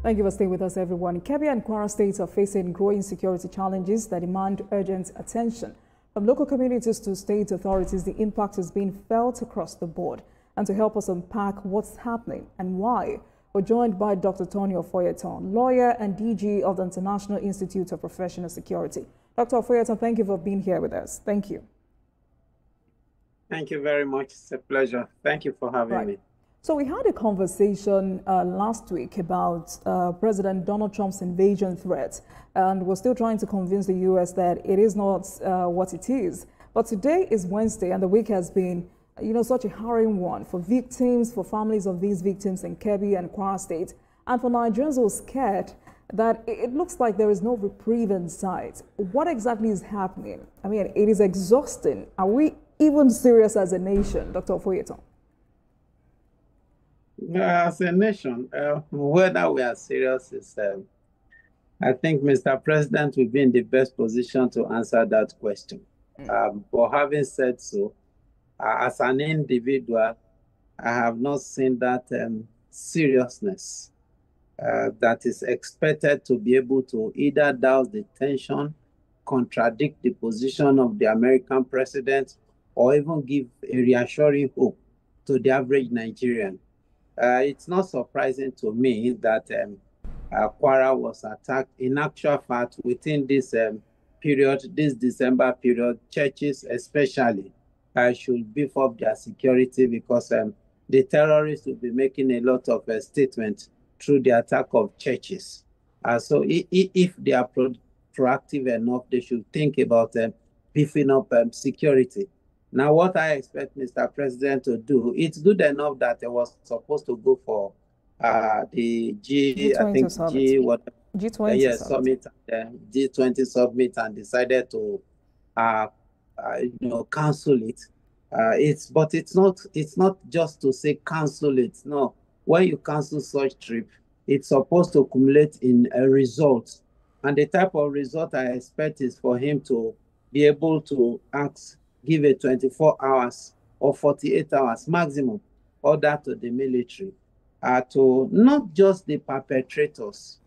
Thank you for staying with us, everyone. Kebbi and Kwara states are facing growing security challenges that demand urgent attention. From local communities to state authorities, the impact is being felt across the board. And to help us unpack what's happening and why, we're joined by Dr. Tony Ofoyetan, lawyer and DG of the International Institute of Professional Security. Dr. Ofoyetan, thank you for being here with us. Thank you. Thank you very much. It's a pleasure. Thank you for having me. So we had a conversation last week about President Donald Trump's invasion threat, and we're still trying to convince the U.S. that it is not what it is. But today is Wednesday, and the week has been, such a harrowing one for victims, for families of these victims in Kebbi and Kwara State, and for Nigerians who are scared that it looks like there is no reprieve in sight. What exactly is happening? I mean, it is exhausting. Are we even serious as a nation, Dr. Ofoyetan? As a nation, whether we are serious is, I think Mr. President will be in the best position to answer that question. But having said so, as an individual, I have not seen that seriousness that is expected to be able to either douse the tension, contradict the position of the American president, or even give a reassuring hope to the average Nigerian. It's not surprising to me that Kwara was attacked. In actual fact, within this period, this December period, churches especially should beef up their security because the terrorists will be making a lot of statements through the attack of churches. So if they are proactive enough, they should think about beefing up security. Now, what I expect Mr. President to do, it's good enough that it was supposed to go for the G20 summit, G20 summit, and decided to cancel it. But it's not just to say cancel it. No, when you cancel such trip, it's supposed to accumulate in a result, and the type of result I expect is for him to be able to give a 24 hours or 48 hours maximum order to the military to not just the perpetrators,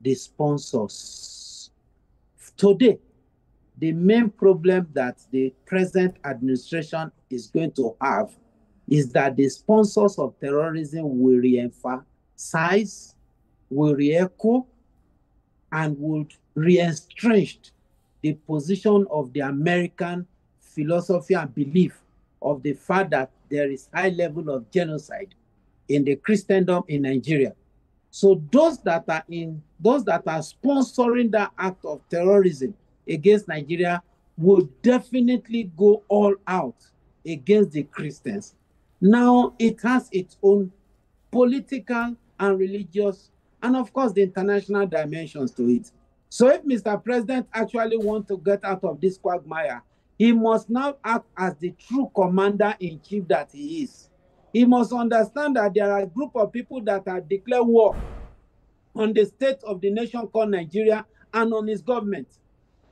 the sponsors. Today, the main problem that the present administration is going to have is that the sponsors of terrorism will re-emphasize, will re-echo, and would re-estrange the position of the American philosophy and belief of the fact that there is high level of genocide in the Christendom in Nigeria. So those that are sponsoring that act of terrorism against Nigeria will definitely go all out against the Christians. Now it has its own political and religious and of course the international dimensions to it. So if Mr. President actually wants to get out of this quagmire, he must now act as the true commander-in-chief that he is. He must understand that there are a group of people that have declared war on the state of the nation called Nigeria and on his government.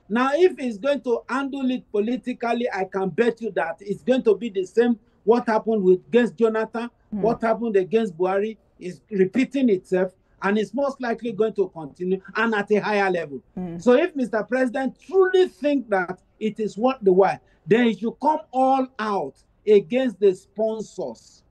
Now, if he's going to handle it politically, I can bet you that it's going to be the same. What happened against Jonathan, what happened against Buhari is repeating itself, and it's most likely going to continue and at a higher level. So if Mr. President truly thinks that it is worth the while, then he should come all out against the sponsors.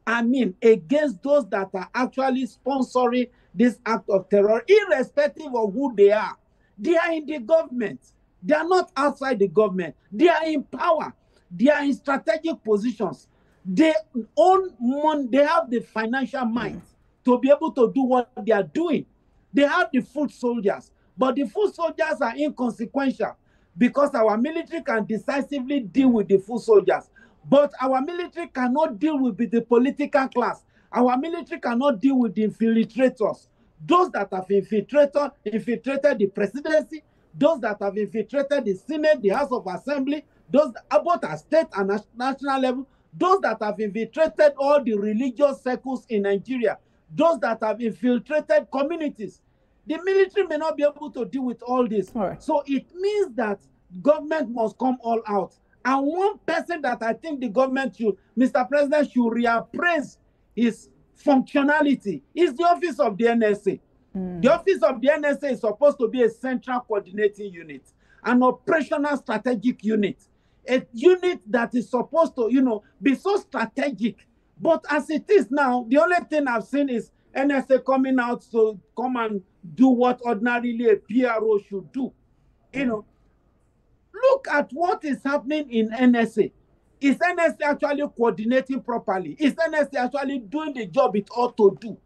I mean, against those that are actually sponsoring this act of terror, irrespective of who they are. They are in the government. They are not outside the government. They are in power. They are in strategic positions. They own money. They have the financial might to be able to do what they are doing. They have the foot soldiers, but the foot soldiers are inconsequential because our military can decisively deal with the foot soldiers, but our military cannot deal with the political class. Our military cannot deal with the infiltrators, those that have infiltrated the presidency, those that have infiltrated the Senate, the House of Assembly, those both at state and national level, those that have infiltrated all the religious circles in Nigeria, those that have infiltrated communities. The military may not be able to deal with all this. So it means that government must come all out. And one person that I think the government should, Mr. President, should reappraise his functionality is the office of the NSA. The office of the NSA is supposed to be a central coordinating unit, an operational strategic unit, a unit that is supposed to, be so strategic. But as it is now, the only thing I've seen is NSA coming out to come and do what ordinarily a PRO should do. Look at what is happening in NSA. Is NSA actually coordinating properly? Is NSA actually doing the job it ought to do?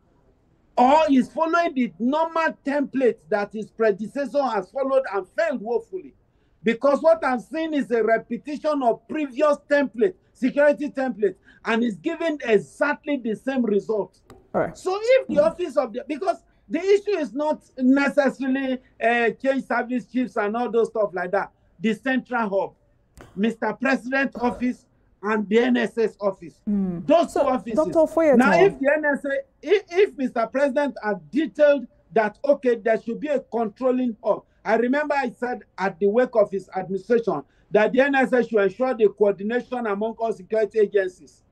Or is following the normal template that his predecessor has followed and failed woefully? Because what I'm seeing is a repetition of previous template, security template, and it's giving exactly the same result. Right. So if the office of the, because the issue is not necessarily change service chiefs and all those stuff like that. The central hub, Mr. President office, and the NSS office. Those two offices. Dr. Ofoyetan. Now, if the NSA, if Mr. President had detailed that, okay, there should be a controlling hub. I remember I said at the wake of his administration that the NSA should ensure the coordination among all security agencies.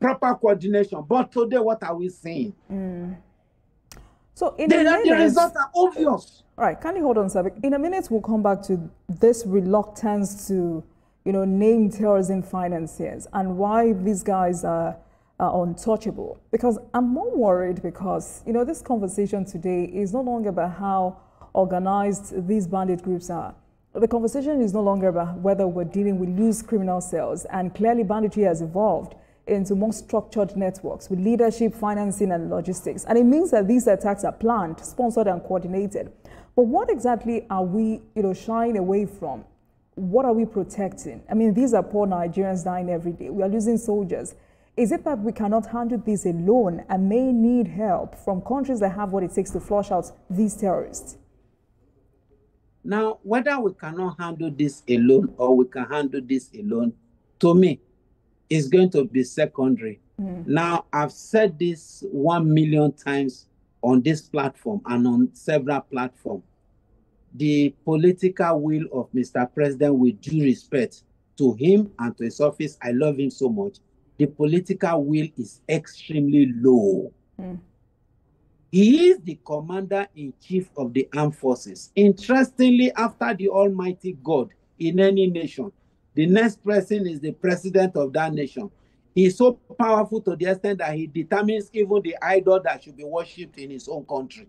Proper coordination. But today, what are we seeing? So in the results are obvious. All right, kindly hold on, sir. In a minute, we'll come back to this reluctance to, name terrorism financiers and why these guys are untouchable. Because I'm more worried because, this conversation today is no longer about how organized these bandit groups are. The conversation is no longer about whether we're dealing with loose criminal cells, and clearly banditry has evolved into more structured networks with leadership, financing, and logistics. And it means that these attacks are planned, sponsored, and coordinated. But what exactly are we, shying away from? What are we protecting? I mean, these are poor Nigerians dying every day. We are losing soldiers. Is it that we cannot handle this alone and may need help from countries that have what it takes to flush out these terrorists? Now, whether we cannot handle this alone or we can handle this alone, to me, is going to be secondary. Now, I've said this 1 million times on this platform and on several platforms. The political will of Mr. President, with due respect to him and to his office, I love him so much, the political will is extremely low. He is the commander-in-chief of the armed forces. Interestingly, after the Almighty God in any nation, the next person is the president of that nation. He is so powerful to the extent that he determines even the idol that should be worshipped in his own country.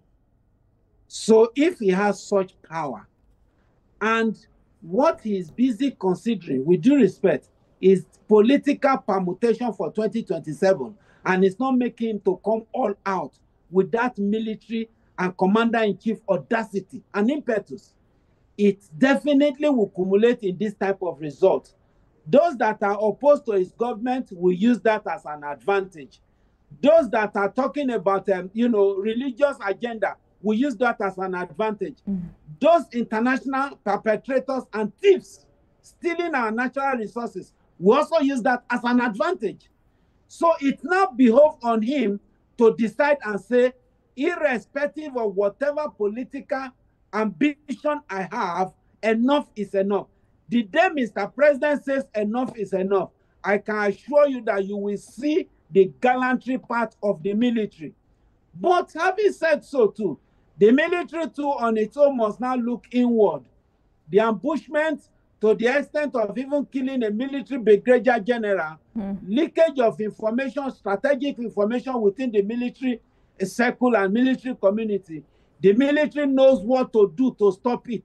So if he has such power, and what he is busy considering, with due respect, is political permutation for 2027, and it's not making him to come all out with that military and commander-in-chief audacity and impetus, it definitely will accumulate in this type of result. Those that are opposed to his government will use that as an advantage. Those that are talking about, religious agenda will use that as an advantage. Those international perpetrators and thieves stealing our natural resources will also use that as an advantage. So it now behoves on him to decide and say, irrespective of whatever political ambition I have, enough is enough. The day Mr. President says enough is enough, I can assure you that you will see the gallantry part of the military. But having said so too, the military too on its own must now look inward. The ambushment to the extent of even killing a military brigadier general, leakage of information, strategic information within the military circle and military community. The military knows what to do to stop it.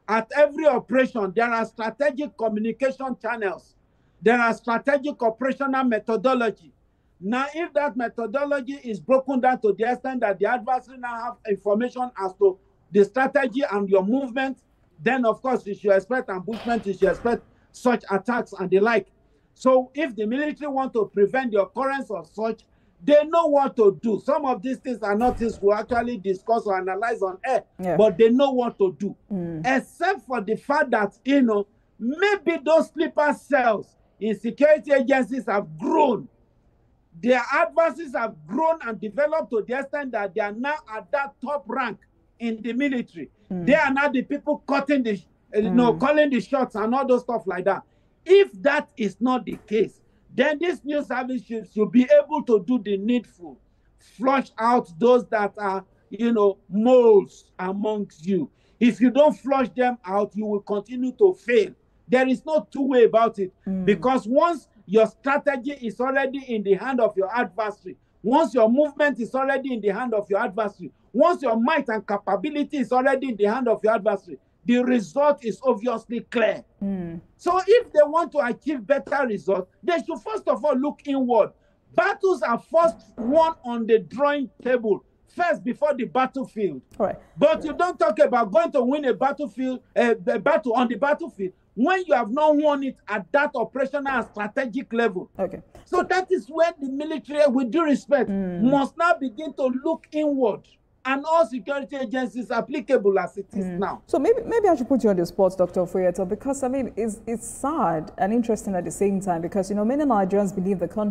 At every operation, there are strategic communication channels. There are strategic operational methodology. Now, if that methodology is broken down to the extent that the adversary now have information as to the strategy and your movement, then of course you should expect ambushment, you should expect such attacks and the like. So if the military want to prevent the occurrence of such, they know what to do. Some of these things are not things we actually discuss or analyze on air, but they know what to do. Except for the fact that, maybe those sleeper cells in security agencies have grown. Their adversaries have grown and developed to the extent that they are now at that top rank in the military. They are now the people cutting the, calling the shots and all those stuff like that. If that is not the case, then this new service should be able to do the needful, flush out those that are moles amongst you. If you don't flush them out, you will continue to fail. There is no two way about it. Because once your strategy is already in the hand of your adversary, once your movement is already in the hand of your adversary, once your might and capability is already in the hand of your adversary, the result is obviously clear. So if they want to achieve better results, they should first of all look inward. Battles are first won on the drawing table, first before the battlefield. Right. But you don't talk about going to win a battlefield, a battle on the battlefield, when you have not won it at that operational and strategic level. Okay. So that is where the military, with due respect, must now begin to look inward, and all security agencies applicable as it is now. So maybe I should put you on the spot, Dr. Ofoyetan, because I mean it's sad and interesting at the same time, because many Nigerians believe the country